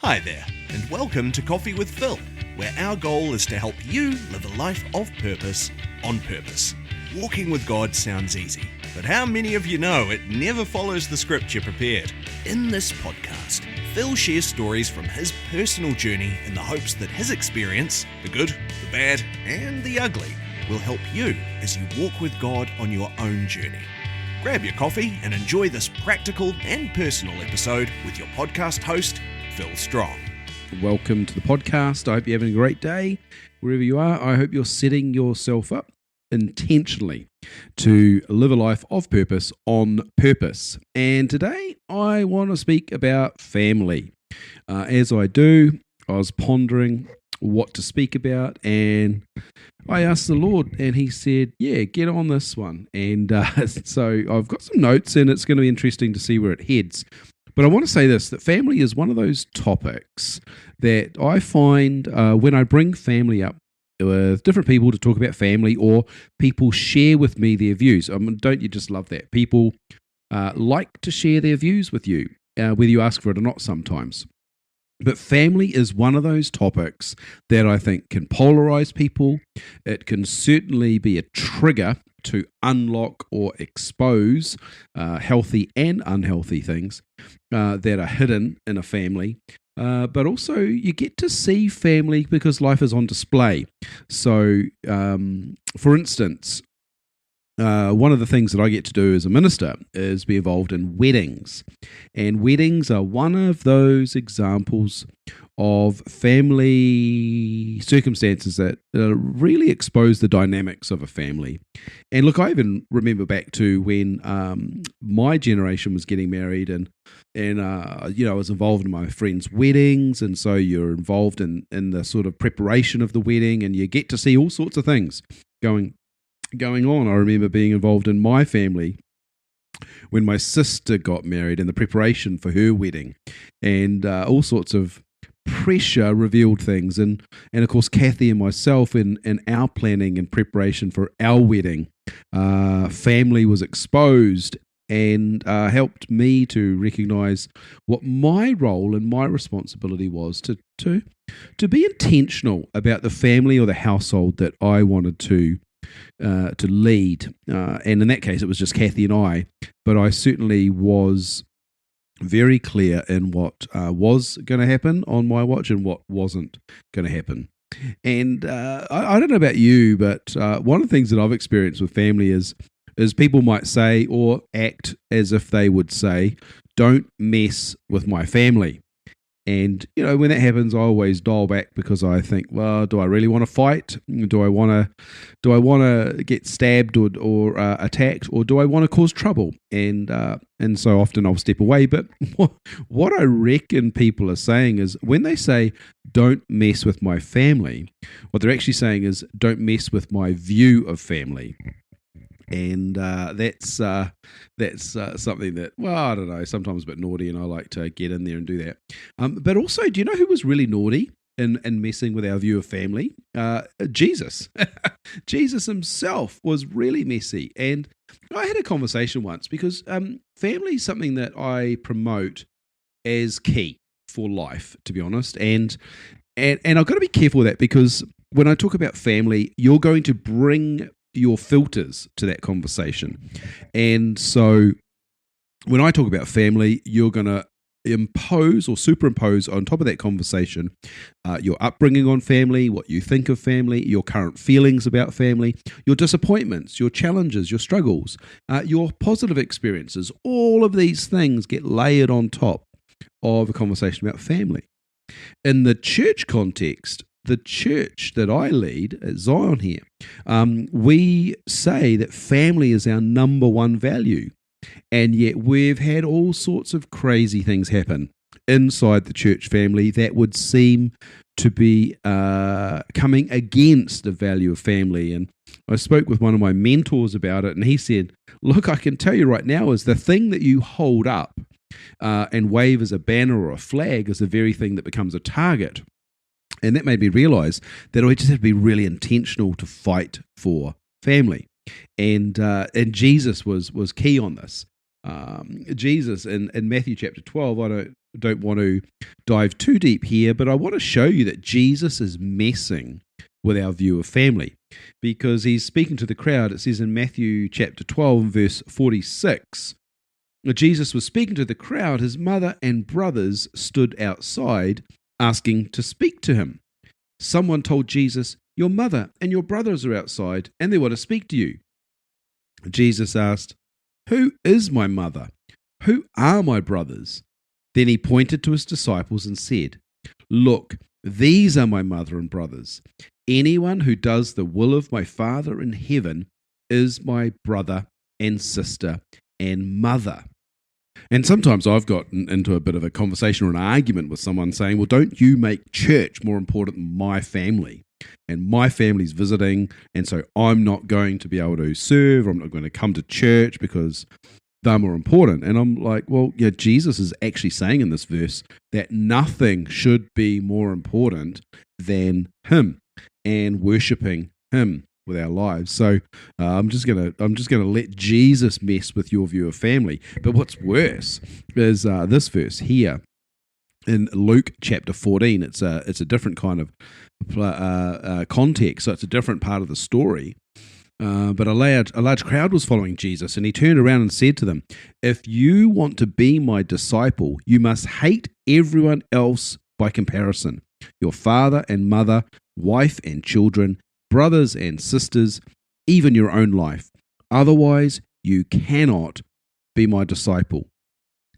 Hi there, and welcome to Coffee with Phil, where our goal is to help you live a life of purpose on purpose. Walking with God sounds easy, but how many of you know it never follows the script you prepared? In this podcast, Phil shares stories from his personal journey in the hopes that his experience, the good, the bad, and the ugly, will help you as you walk with God on your own journey. Grab your coffee and enjoy this practical and personal episode with your podcast host, Phil Strong. Welcome to the podcast. I hope you're having a great day. Wherever you are, I hope you're setting yourself up intentionally to live a life of purpose on purpose. And today I want to speak about family. As I do, I was pondering what to speak about, and I asked the Lord, and He said, yeah, get on this one. And so I've got some notes, and it's going to be interesting to see where it heads. But I want to say this, that family is one of those topics that I find when I bring family up with different people to talk about family, or people share with me their views. Don't you just love that? People like to share their views with you, whether you ask for it or not sometimes. But family is one of those topics that I think can polarize people. It can certainly be a trigger to unlock or expose healthy and unhealthy things that are hidden in a family. But also you get to see family because life is on display. So, for instance, one of the things that I get to do as a minister is be involved in weddings. And weddings are one of those examples of family circumstances that really expose the dynamics of a family. And look, I even remember back to when my generation was getting married, and I was involved in my friends' weddings, and so you're involved in the sort of preparation of the wedding, and you get to see all sorts of things going on. I remember being involved in my family when my sister got married and the preparation for her wedding, and all sorts of pressure revealed things, and of course Kathy and myself in our planning and preparation for our wedding, family was exposed and helped me to recognize what my role and my responsibility was to be intentional about the family or the household that I wanted to lead, and in that case it was just Kathy and I, but I certainly was very clear in what was going to happen on my watch and what wasn't going to happen. And I don't know about you, but one of the things that I've experienced with family is people might say or act as if they would say, don't mess with my family. And, when that happens, I always dial back, because I think, well, do I really want to fight? Do I want to get stabbed or attacked, or do I want to cause trouble? And so often I'll step away. But what I reckon people are saying is, when they say, don't mess with my family, what they're actually saying is, don't mess with my view of family. And that's something that, well, I don't know, sometimes a bit naughty, and I like to get in there and do that. But also, do you know who was really naughty in messing with our view of family? Jesus. Jesus himself was really messy. And I had a conversation once, because family is something that I promote as key for life, to be honest. And I've got to be careful of that, because when I talk about family, you're going to bring your filters to that conversation. And so when I talk about family, you're going to impose or superimpose on top of that conversation your upbringing on family, what you think of family, your current feelings about family, your disappointments, your challenges, your struggles, your positive experiences. All of these things get layered on top of a conversation about family. In the church context, the church that I lead at Zion here, we say that family is our number one value. And yet we've had all sorts of crazy things happen inside the church family that would seem to be coming against the value of family. And I spoke with one of my mentors about it, and he said, look, I can tell you right now, is the thing that you hold up and wave as a banner or a flag is the very thing that becomes a target. And that made me realize that I just have to be really intentional to fight for family. And Jesus was key on this. Jesus in Matthew chapter 12. I don't want to dive too deep here, but I want to show you that Jesus is messing with our view of family, because he's speaking to the crowd. It says in Matthew chapter 12, verse 46, Jesus was speaking to the crowd. His mother and brothers stood outside asking to speak to him. Someone told Jesus, "Your mother and your brothers are outside and they want to speak to you." Jesus asked, "Who is my mother? Who are my brothers?" Then he pointed to his disciples and said, "Look, these are my mother and brothers. Anyone who does the will of my Father in heaven is my brother and sister and mother." And sometimes I've gotten into a bit of a conversation or an argument with someone saying, "Well, don't you make church more important than my family? And my family's visiting, and so I'm not going to be able to serve, or I'm not going to come to church because they're more important." And I'm like, well, yeah, Jesus is actually saying in this verse that nothing should be more important than him and worshiping him with our lives. So I'm just gonna let Jesus mess with your view of family. But what's worse is this verse here in Luke chapter 14. It's a different kind of context, so it's a different part of the story. But a large crowd was following Jesus, and he turned around and said to them, "If you want to be my disciple, you must hate everyone else by comparison: your father and mother, wife and children, brothers and sisters, even your own life. Otherwise, you cannot be my disciple."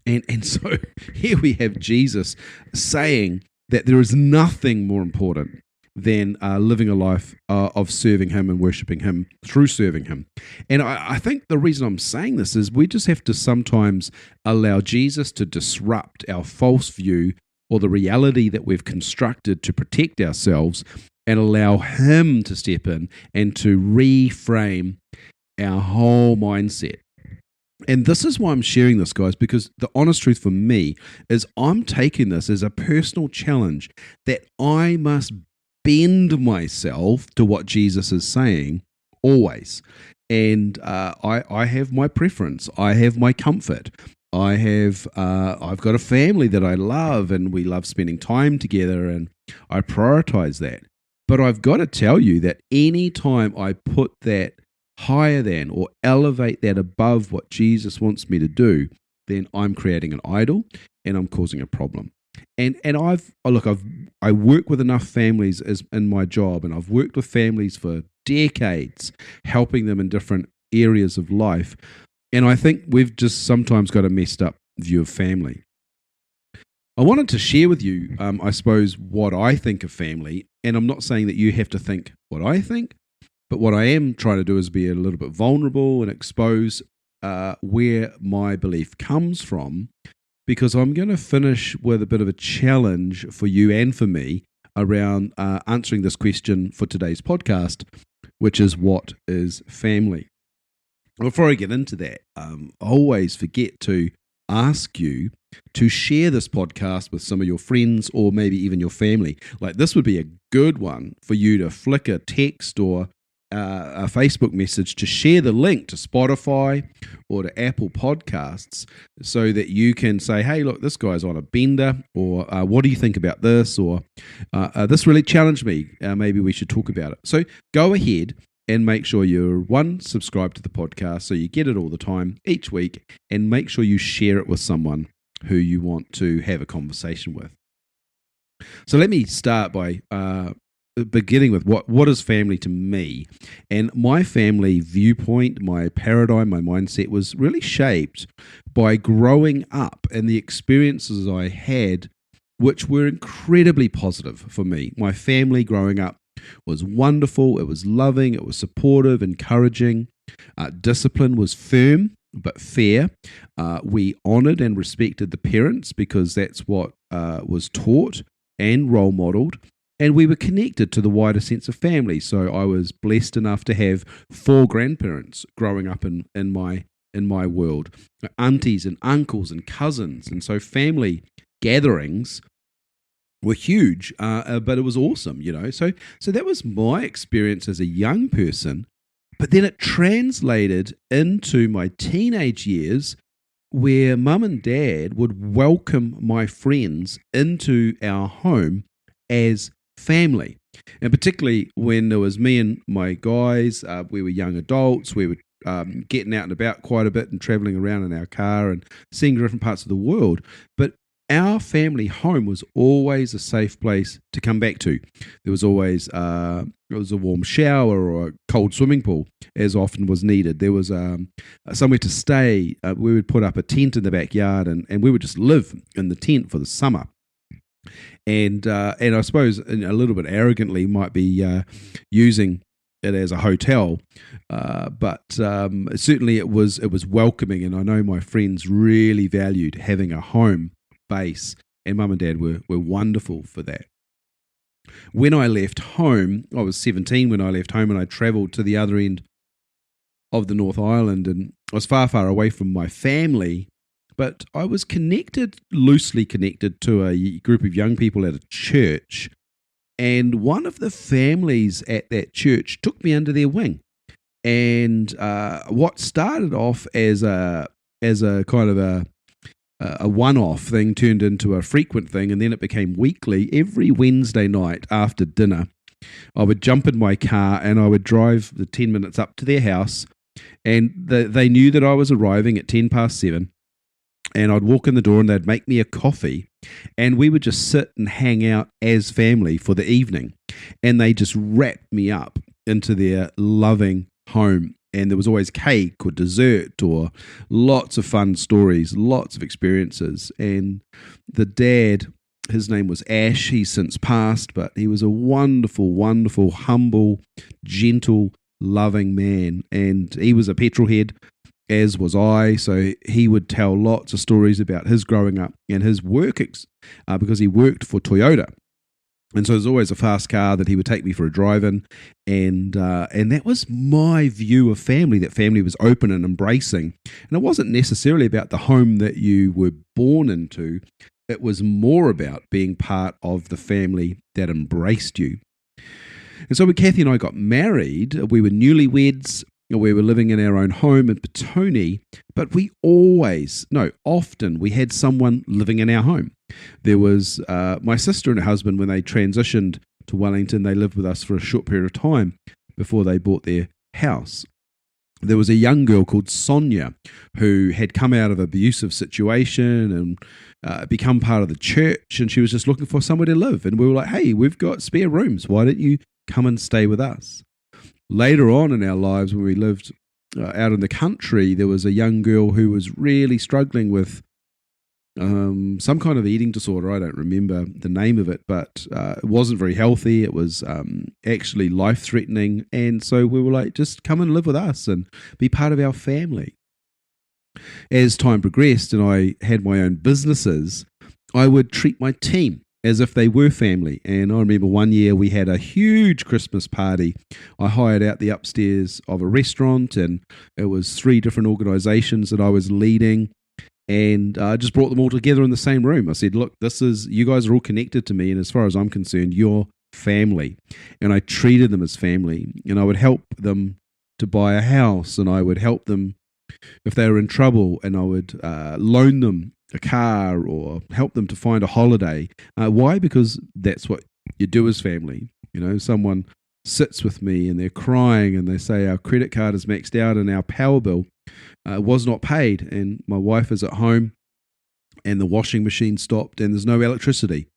And so here we have Jesus saying that there is nothing more important than living a life of serving him and worshiping him through serving him. And I think the reason I'm saying this is we just have to sometimes allow Jesus to disrupt our false view or the reality that we've constructed to protect ourselves, and allow him to step in and to reframe our whole mindset. And this is why I'm sharing this, guys, because the honest truth for me is I'm taking this as a personal challenge that I must bend myself to what Jesus is saying always. And I have my preference. I have my comfort. I've got a family that I love, and we love spending time together, and I prioritize that. But I've got to tell you that any time I put that higher than or elevate that above what Jesus wants me to do, then I'm creating an idol and I'm causing a problem. And I work with enough families as in my job, and I've worked with families for decades, helping them in different areas of life. And I think we've just sometimes got a messed up view of family. I wanted to share with you, I suppose, what I think of family. And I'm not saying that you have to think what I think, but what I am trying to do is be a little bit vulnerable and expose where my belief comes from, because I'm going to finish with a bit of a challenge for you and for me around answering this question for today's podcast, which is, what is family? Before I get into that, I always forget to ask you to share this podcast with some of your friends or maybe even your family. Like, this would be a good one for you to flick a text or a Facebook message to share the link to Spotify or to Apple Podcasts, so that you can say, "Hey, look, this guy's on a bender," or "What do you think about this?" or "This really challenged me. Maybe we should talk about it." So go ahead and make sure you're subscribed to the podcast so you get it all the time each week, and make sure you share it with someone who you want to have a conversation with. So let me start by beginning with what is family to me. And my family viewpoint, my paradigm, my mindset was really shaped by growing up and the experiences I had, which were incredibly positive for me. My family growing up was wonderful. It was loving. It was supportive, encouraging. Discipline was firm but fair. We honored and respected the parents because that's what was taught and role modeled. And we were connected to the wider sense of family. So I was blessed enough to have 4 grandparents growing up in my world, aunties and uncles and cousins. And so family gatherings were huge, but it was awesome, So that was my experience as a young person. But then it translated into my teenage years, where mum and dad would welcome my friends into our home as family. And particularly when it was me and my guys, we were young adults, we were getting out and about quite a bit and traveling around in our car and seeing different parts of the world. But our family home was always a safe place to come back to. There was always a warm shower or a cold swimming pool, as often was needed. There was somewhere to stay. We would put up a tent in the backyard, and we would just live in the tent for the summer. And I suppose a little bit arrogantly might be using it as a hotel, but certainly it was welcoming, and I know my friends really valued having a home base, and mum and dad were wonderful for that. When I left home, I was 17 when I left home, and I travelled to the other end of the North Island, and I was far, far away from my family, but I was loosely connected to a group of young people at a church, and one of the families at that church took me under their wing. And what started off as a kind of a one-off thing turned into a frequent thing, and then it became weekly. Every Wednesday night after dinner, I would jump in my car and I would drive the 10 minutes up to their house, and they knew that I was arriving at 7:10, and I'd walk in the door and they'd make me a coffee, and we would just sit and hang out as family for the evening, and they just wrapped me up into their loving home. And there was always cake or dessert or lots of fun stories, lots of experiences. And the dad, his name was Ash, he's since passed, but he was a wonderful, wonderful, humble, gentle, loving man. And he was a petrol head, as was I. So he would tell lots of stories about his growing up and his work, because he worked for Toyota. And so there's always a fast car that he would take me for a drive-in, and that was my view of family. That family was open and embracing, and it wasn't necessarily about the home that you were born into. It was more about being part of the family that embraced you. And so when Kathy and I got married, we were newlyweds. We were living in our own home in Petone, but often we had someone living in our home. There was my sister and her husband. When they transitioned to Wellington, they lived with us for a short period of time before they bought their house. There was a young girl called Sonia who had come out of an abusive situation and become part of the church, and she was just looking for somewhere to live. And we were like, hey, we've got spare rooms. Why don't you come and stay with us? Later on in our lives, when we lived out in the country, there was a young girl who was really struggling with some kind of eating disorder. I don't remember the name of it, but it wasn't very healthy. It was actually life-threatening. And so we were like, just come and live with us and be part of our family. As time progressed and I had my own businesses, I would treat my team as if they were family. And I remember one year we had a huge Christmas party. I hired out the upstairs of a restaurant, and it was 3 different organizations that I was leading. And I just brought them all together in the same room. I said, look, you guys are all connected to me, and as far as I'm concerned, you're family. And I treated them as family, and I would help them to buy a house, and I would help them if they were in trouble, and I would loan them a car or help them to find a holiday. Why? Because that's what you do as family. You know, someone sits with me and they're crying and they say our credit card is maxed out and our power bill was not paid, and my wife is at home and the washing machine stopped and there's no electricity.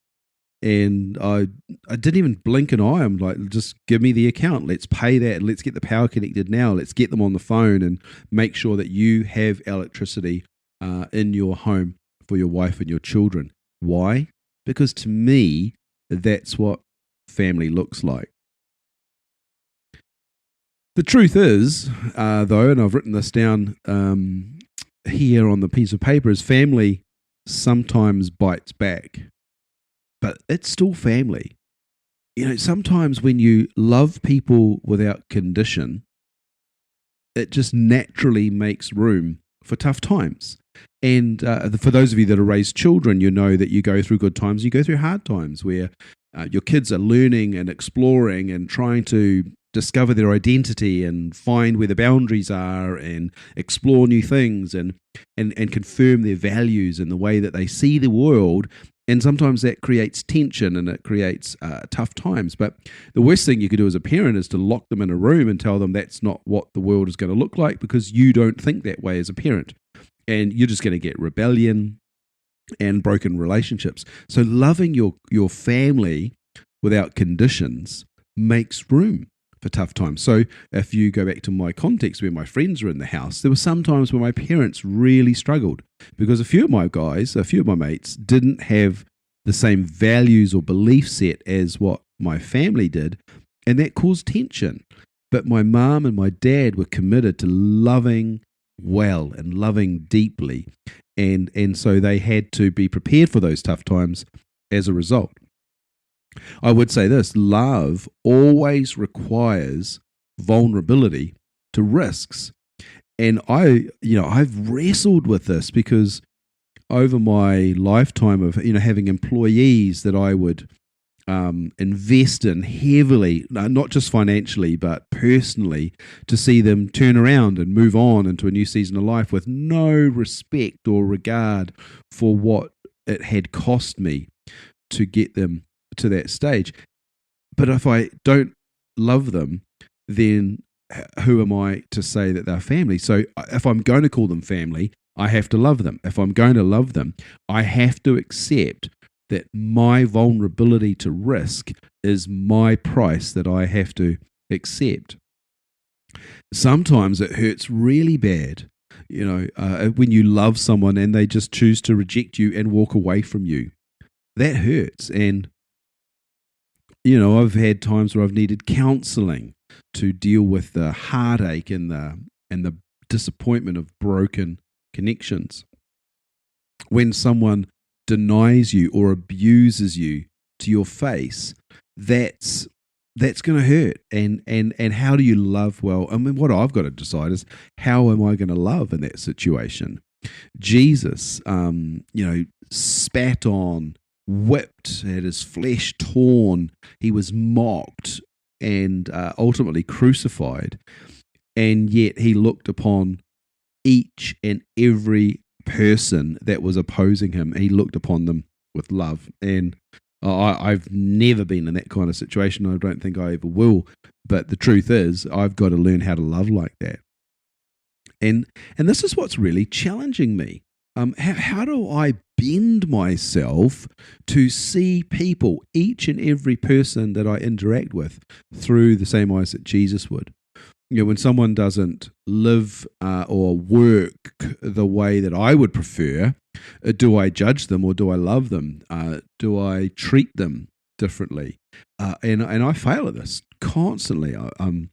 And I didn't even blink an eye. I'm like, just give me the account. Let's pay that. Let's get the power connected now. Let's get them on the phone and make sure that you have electricity in your home for your wife and your children. Why? Because to me, that's what family looks like. The truth is, though, and I've written this down here on the piece of paper, is family sometimes bites back, but it's still family. You know, sometimes when you love people without condition, it just naturally makes room for tough times. And for those of you that have raised children, you know that you go through good times, you go through hard times where your kids are learning and exploring and trying to discover their identity and find where the boundaries are and explore new things and confirm their values and the way that they see the world. And sometimes that creates tension and it creates tough times. But the worst thing you could do as a parent is to lock them in a room and tell them that's not what the world is going to look like, because you don't think that way as a parent. And you're just going to get rebellion and broken relationships. So loving your family without conditions makes room for tough times. So if you go back to my context where my friends were in the house, there were some times where my parents really struggled because a few of my mates didn't have the same values or belief set as what my family did, and that caused tension. But my mum and my dad were committed to loving well and loving deeply, and so they had to be prepared for those tough times as a result. I would say this: love always requires vulnerability to risks. And I've wrestled with this because over my lifetime of having employees that I would invest in heavily, not just financially but personally, to see them turn around and move on into a new season of life with no respect or regard for what it had cost me to get them to that stage. But if I don't love them, then who am I to say that they're family? So if I'm going to call them family, I have to love them. If I'm going to love them, I have to accept that my vulnerability to risk is my price that I have to accept. Sometimes it hurts really bad, when you love someone and they just choose to reject you and walk away from you. That hurts. And I've had times where I've needed counseling to deal with the heartache and the disappointment of broken connections. When someone denies you or abuses you to your face, that's going to hurt. And how do you love well? I mean, what I've got to decide is, how am I going to love in that situation? Jesus, spat on, whipped, had his flesh torn, he was mocked and ultimately crucified, and yet he looked upon each and every person that was opposing him. He looked upon them with love. And I've never been in that kind of situation. I don't think I ever will. But the truth is, I've got to learn how to love like that. And this is what's really challenging me. How do I bend myself to see people, each and every person that I interact with, through the same eyes that Jesus would? When someone doesn't live or work the way that I would prefer, do I judge them or do I love them? Do I treat them differently? And I fail at this constantly. I'm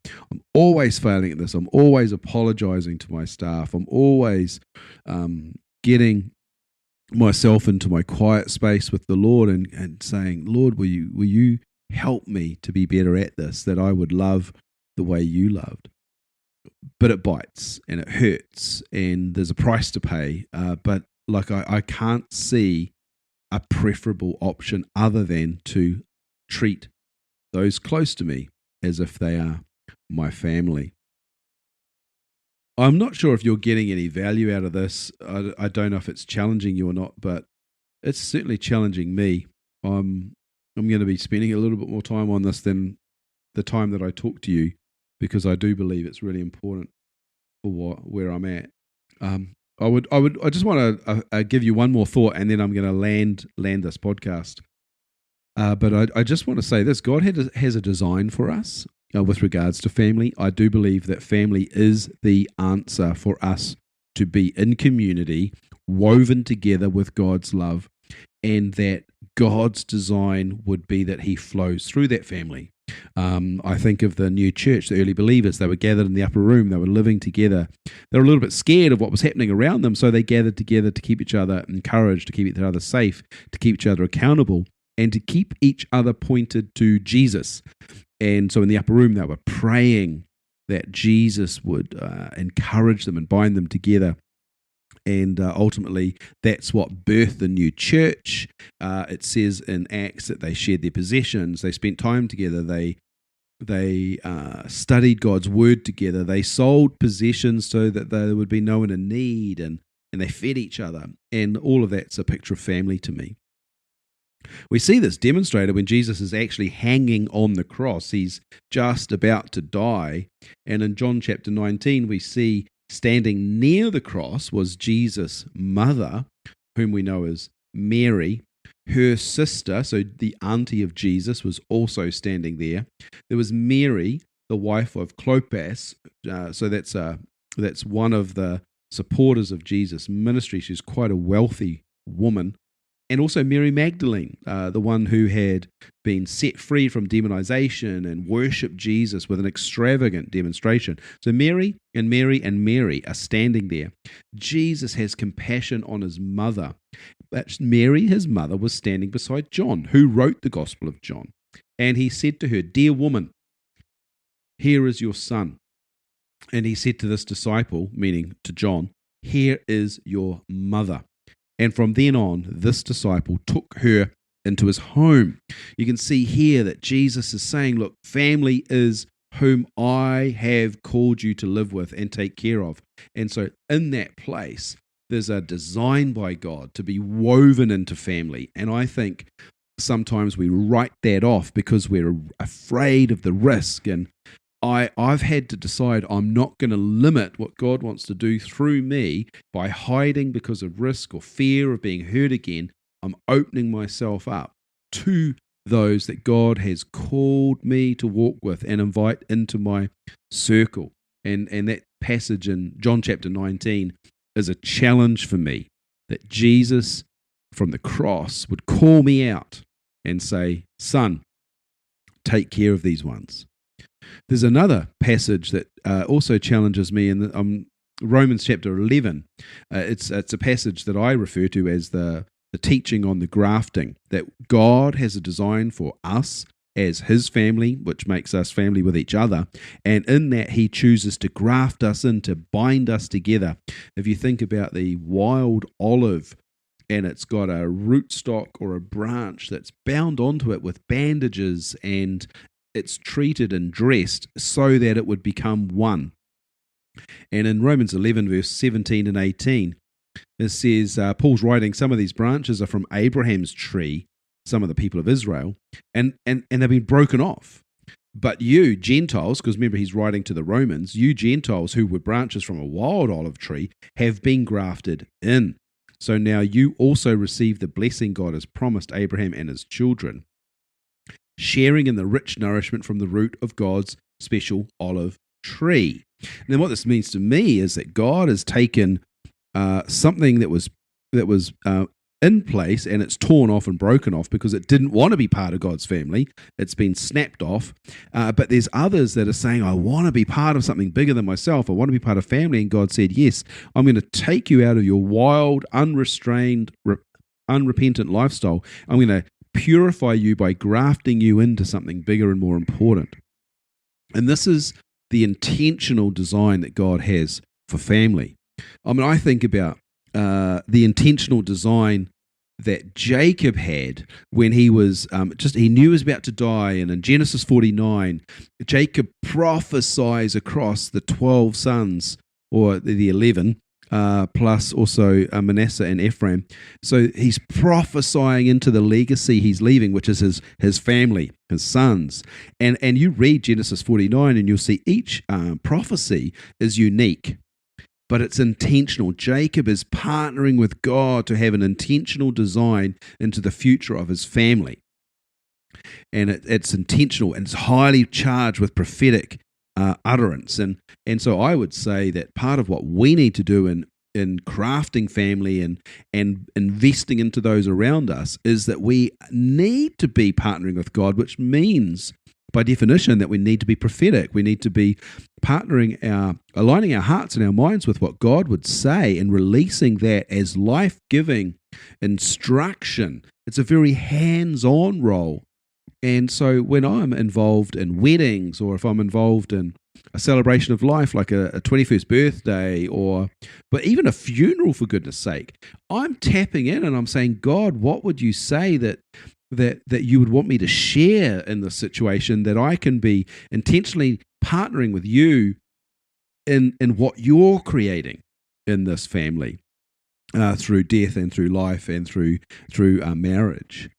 always failing at this. I'm always apologizing to my staff. I'm always getting myself into my quiet space with the Lord and saying, Lord, will you help me to be better at this, that I would love the way you loved. But it bites and it hurts and there's a price to pay. But I can't see a preferable option other than to treat those close to me as if they are my family. I'm not sure if you're getting any value out of this. I don't know if it's challenging you or not, but it's certainly challenging me. I'm going to be spending a little bit more time on this than the time that I talk to you, because I do believe it's really important for where I'm at. I just want to give you one more thought, and then I'm going to land this podcast. But I just want to say this: God has a design for us with regards to family. I do believe that family is the answer for us to be in community, woven together with God's love, and that God's design would be that He flows through that family. I think of the new church, the early believers. They were gathered in the upper room. They were living together. They were a little bit scared of what was happening around them, so they gathered together to keep each other encouraged, to keep each other safe, to keep each other accountable, and to keep each other pointed to Jesus. And so in the upper room, they were praying that Jesus would encourage them and bind them together. And ultimately, that's what birthed the new church. It says in Acts that they shared their possessions, they spent time together, they They studied God's word together. They sold possessions so that there would be no one in need, and they fed each other. And all of that's a picture of family to me. We see this demonstrated when Jesus is actually hanging on the cross. He's just about to die. And in John chapter 19, we see standing near the cross was Jesus' mother, whom we know as Mary. Her sister, so the auntie of Jesus, was also standing there. There was Mary, the wife of Clopas. So that's one of the supporters of Jesus' ministry. She's quite a wealthy woman. And also Mary Magdalene, the one who had been set free from demonization and worshipped Jesus with an extravagant demonstration. So Mary and Mary and Mary are standing there. Jesus has compassion on his mother. But Mary, his mother, was standing beside John, who wrote the Gospel of John. And he said to her, "Dear woman, here is your son." And he said to this disciple, meaning to John, "Here is your mother." And from then on, this disciple took her into his home. You can see here that Jesus is saying, look, family is whom I have called you to live with and take care of. And so in that place, there's a design by God to be woven into family. And I think sometimes we write that off because we're afraid of the risk. And I've had to decide I'm not going to limit what God wants to do through me by hiding because of risk or fear of being hurt again. I'm opening myself up to those that God has called me to walk with and invite into my circle. And that passage in John chapter 19 is a challenge for me, that Jesus from the cross would call me out and say, "Son, take care of these ones." There's another passage that also challenges me in Romans chapter 11. It's a passage that I refer to as the teaching on the grafting, that God has a design for us as his family, which makes us family with each other. And in that, he chooses to graft us in, to bind us together. If you think about the wild olive, and it's got a rootstock or a branch that's bound onto it with bandages, and it's treated and dressed so that it would become one. And in Romans 11, verse 17 and 18, it says, Paul's writing, some of these branches are from Abraham's tree, some of the people of Israel, and they've been broken off. But you, Gentiles, because remember he's writing to the Romans, you Gentiles who were branches from a wild olive tree have been grafted in. So now you also receive the blessing God has promised Abraham and his children, sharing in the rich nourishment from the root of God's special olive tree. And then what this means to me is that God has taken something that was in place, and it's torn off and broken off because it didn't want to be part of God's family. It's been snapped off. But there's others that are saying, I want to be part of something bigger than myself. I want to be part of family. And God said, yes, I'm going to take you out of your wild, unrestrained, unrepentant lifestyle. I'm going to purify you by grafting you into something bigger and more important. And this is the intentional design that God has for family. I mean, I think about the intentional design that Jacob had when he was he knew he was about to die. And in Genesis 49, Jacob prophesies across the 12 sons, or the 11, plus also Manasseh and Ephraim. So he's prophesying into the legacy he's leaving, which is his family, his sons. And you read Genesis 49 and you'll see each prophecy is unique, but it's intentional. Jacob is partnering with God to have an intentional design into the future of his family. And it's intentional, and it's highly charged with prophetic utterance. And so I would say that part of what we need to do in crafting family and investing into those around us is that we need to be partnering with God, which means by definition that we need to be prophetic. We need to be aligning our hearts and our minds with what God would say and releasing that as life-giving instruction. It's a very hands-on role. And so when I'm involved in weddings, or if I'm involved in a celebration of life like a 21st birthday, but even a funeral, for goodness sake, I'm tapping in and I'm saying, God, what would you say that that you would want me to share in this situation, that I can be intentionally partnering with you in what you're creating in this family, through death and through life and through marriage.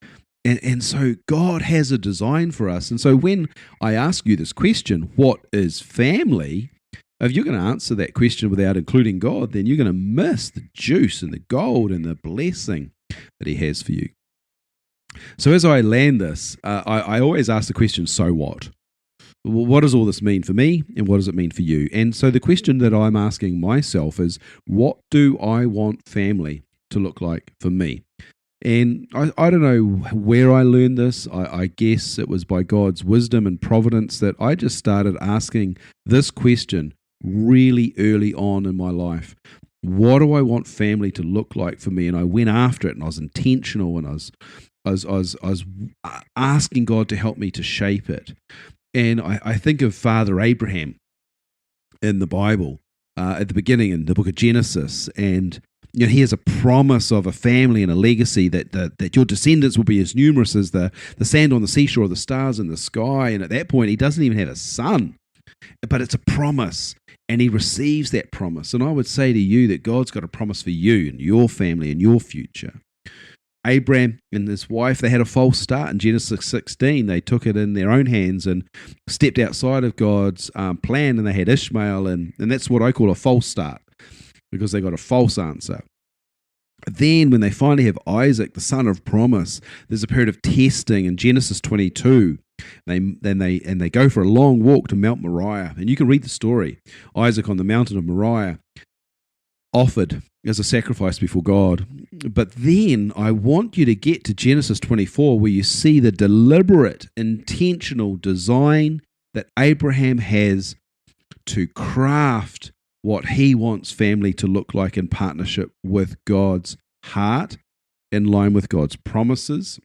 And so God has a design for us. And so when I ask you this question, what is family? If you're going to answer that question without including God, then you're going to miss the juice and the gold and the blessing that He has for you. So as I land this, I always ask the question, so what? Well, what does all this mean for me, and what does it mean for you? And so the question that I'm asking myself is, what do I want family to look like for me? And I don't know where I learned this. I guess it was by God's wisdom and providence that I just started asking this question really early on in my life. What do I want family to look like for me? And I went after it, and I was intentional, and I was asking God to help me to shape it. And I think of Father Abraham in the Bible, at the beginning in the book of Genesis, and he has a promise of a family and a legacy that your descendants will be as numerous as the sand on the seashore or the stars in the sky. And at that point, he doesn't even have a son, but it's a promise, and he receives that promise. And I would say to you that God's got a promise for you and your family and your future. Abraham and his wife, they had a false start in Genesis 16. They took it in their own hands and stepped outside of God's plan, and they had Ishmael, and that's what I call a false start, because they got a false answer. Then when they finally have Isaac, the son of promise, there's a period of testing in Genesis 22. They go for a long walk to Mount Moriah, and you can read the story. Isaac on the mountain of Moriah, offered as a sacrifice before God. But then I want you to get to Genesis 24, where you see the deliberate, intentional design that Abraham has to craft what he wants family to look like in partnership with God's heart, in line with God's promises.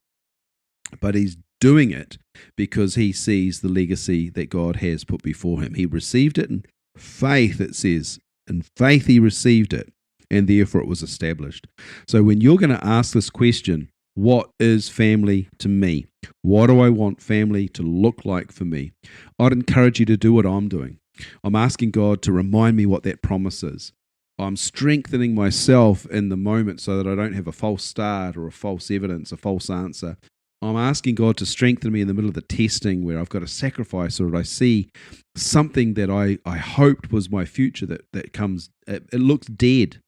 But he's doing it because he sees the legacy that God has put before him. He received it in faith, it says. In faith he received it, and therefore it was established. So when you're going to ask this question, what is family to me? What do I want family to look like for me? I'd encourage you to do what I'm doing. I'm asking God to remind me what that promise is. I'm strengthening myself in the moment so that I don't have a false start or a false evidence, a false answer. I'm asking God to strengthen me in the middle of the testing where I've got a sacrifice, or I see something that I hoped was my future that comes, it looks dead,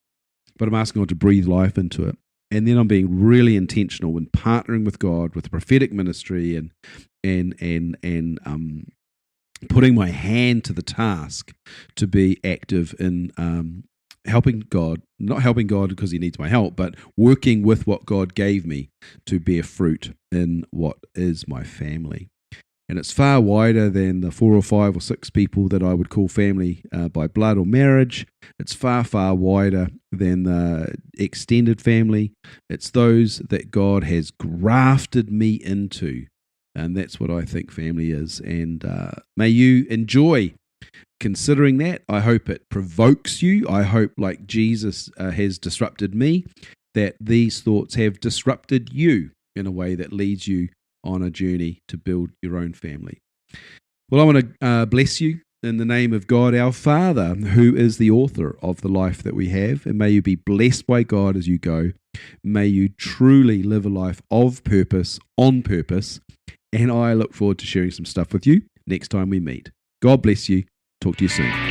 but I'm asking God to breathe life into it. And then I'm being really intentional in partnering with God, with the prophetic ministry, and putting my hand to the task to be active in helping God, not helping God because he needs my help, but working with what God gave me to bear fruit in what is my family. And it's far wider than the 4 or 5 or 6 people that I would call family by blood or marriage. It's far, far wider than the extended family. It's those that God has grafted me into. And that's what I think family is. And may you enjoy considering that. I hope it provokes you. I hope, like Jesus has disrupted me, that these thoughts have disrupted you in a way that leads you on a journey to build your own family. Well, I want to bless you in the name of God, our Father, who is the author of the life that we have. And may you be blessed by God as you go. May you truly live a life of purpose, on purpose. And I look forward to sharing some stuff with you next time we meet. God bless you. Talk to you soon.